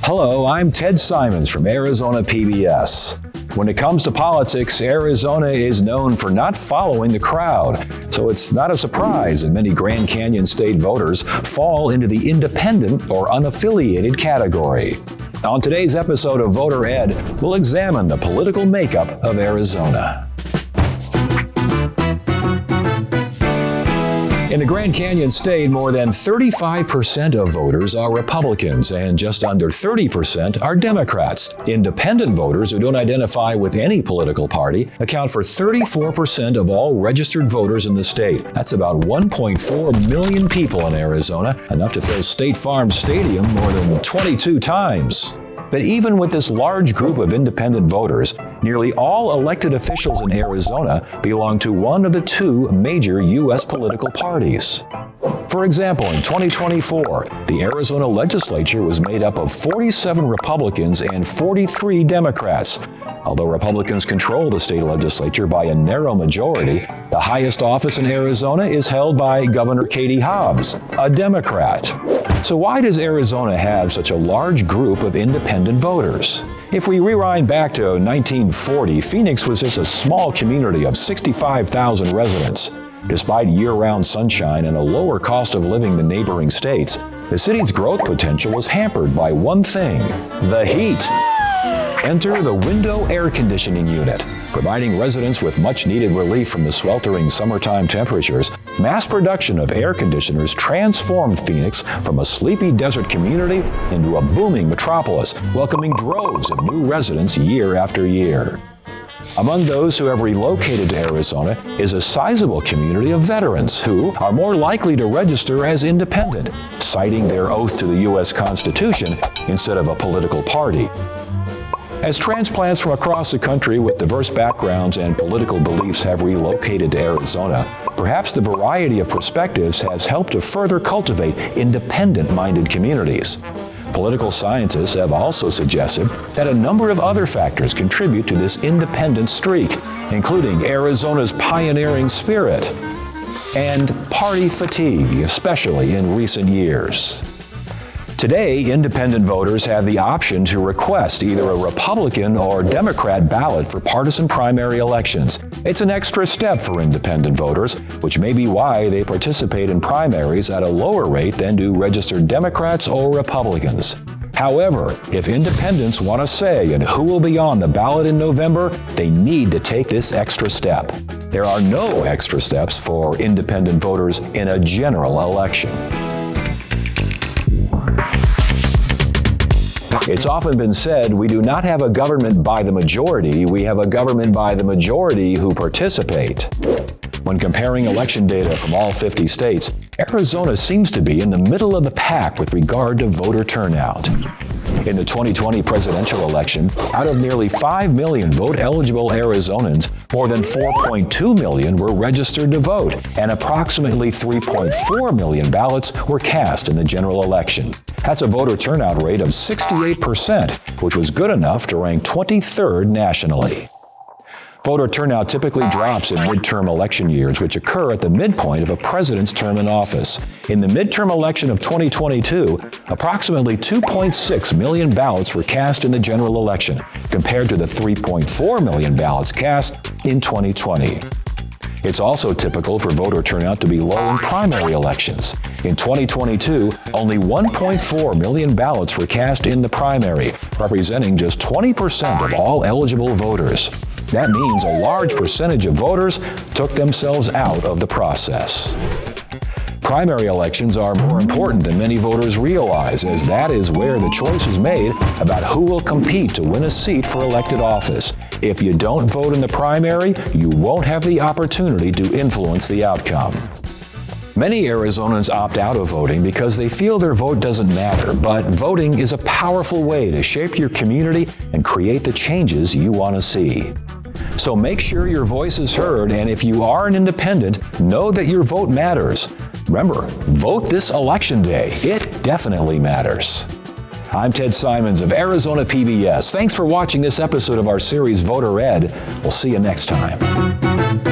Hello, I'm Ted Simons from Arizona PBS. When it comes to politics, Arizona is known for not following the crowd, so it's not a surprise that many Grand Canyon State voters fall into the independent or unaffiliated category. On today's episode of Voter Ed, we'll examine the political makeup of Arizona. In the Grand Canyon State, more than 35% of voters are Republicans and just under 30% are Democrats. Independent voters who don't identify with any political party account for 34% of all registered voters in the state. That's about 1.4 million people in Arizona, enough to fill State Farm Stadium more than 22 times. But even with this large group of independent voters, nearly all elected officials in Arizona belong to one of the two major U.S. political parties. For example, in 2024, the Arizona legislature was made up of 47 Republicans and 43 Democrats. Although Republicans control the state legislature by a narrow majority, the highest office in Arizona is held by Governor Katie Hobbs, a Democrat. So why does Arizona have such a large group of independent voters? If we rewind back to 1940, Phoenix was just a small community of 65,000 residents. Despite year-round sunshine and a lower cost of living than neighboring states, the city's growth potential was hampered by one thing: the heat. Enter the window air conditioning unit. Providing residents with much-needed relief from the sweltering summertime temperatures, mass production of air conditioners transformed Phoenix from a sleepy desert community into a booming metropolis, welcoming droves of new residents year after year. Among those who have relocated to Arizona is a sizable community of veterans who are more likely to register as independent, citing their oath to the U.S. Constitution instead of a political party. As transplants from across the country with diverse backgrounds and political beliefs have relocated to Arizona, perhaps the variety of perspectives has helped to further cultivate independent-minded communities. Political scientists have also suggested that a number of other factors contribute to this independent streak, including Arizona's pioneering spirit and party fatigue, especially in recent years. Today, independent voters have the option to request either a Republican or Democrat ballot for partisan primary elections. It's an extra step for independent voters, which may be why they participate in primaries at a lower rate than do registered Democrats or Republicans. However, if independents want a say in who will be on the ballot in November, they need to take this extra step. There are no extra steps for independent voters in a general election. It's often been said we do not have a government by the majority, we have a government by the majority who participate. When comparing election data from all 50 states, Arizona seems to be in the middle of the pack with regard to voter turnout. In the 2020 presidential election, out of nearly 5 million vote-eligible Arizonans, more than 4.2 million were registered to vote, and approximately 3.4 million ballots were cast in the general election. That's a voter turnout rate of 68%, which was good enough to rank 23rd nationally. Voter turnout typically drops in midterm election years, which occur at the midpoint of a president's term in office. In the midterm election of 2022, approximately 2.6 million ballots were cast in the general election, compared to the 3.4 million ballots cast in 2020. It's also typical for voter turnout to be low in primary elections. In 2022, only 1.4 million ballots were cast in the primary, representing just 20% of all eligible voters. That means a large percentage of voters took themselves out of the process. Primary elections are more important than many voters realize, as that is where the choice is made about who will compete to win a seat for elected office. If you don't vote in the primary, you won't have the opportunity to influence the outcome. Many Arizonans opt out of voting because they feel their vote doesn't matter, but voting is a powerful way to shape your community and create the changes you want to see. So make sure your voice is heard, and if you are an independent, know that your vote matters. Remember, vote this election day. It definitely matters. I'm Ted Simons of Arizona PBS. Thanks for watching this episode of our series Voter Ed. We'll see you next time.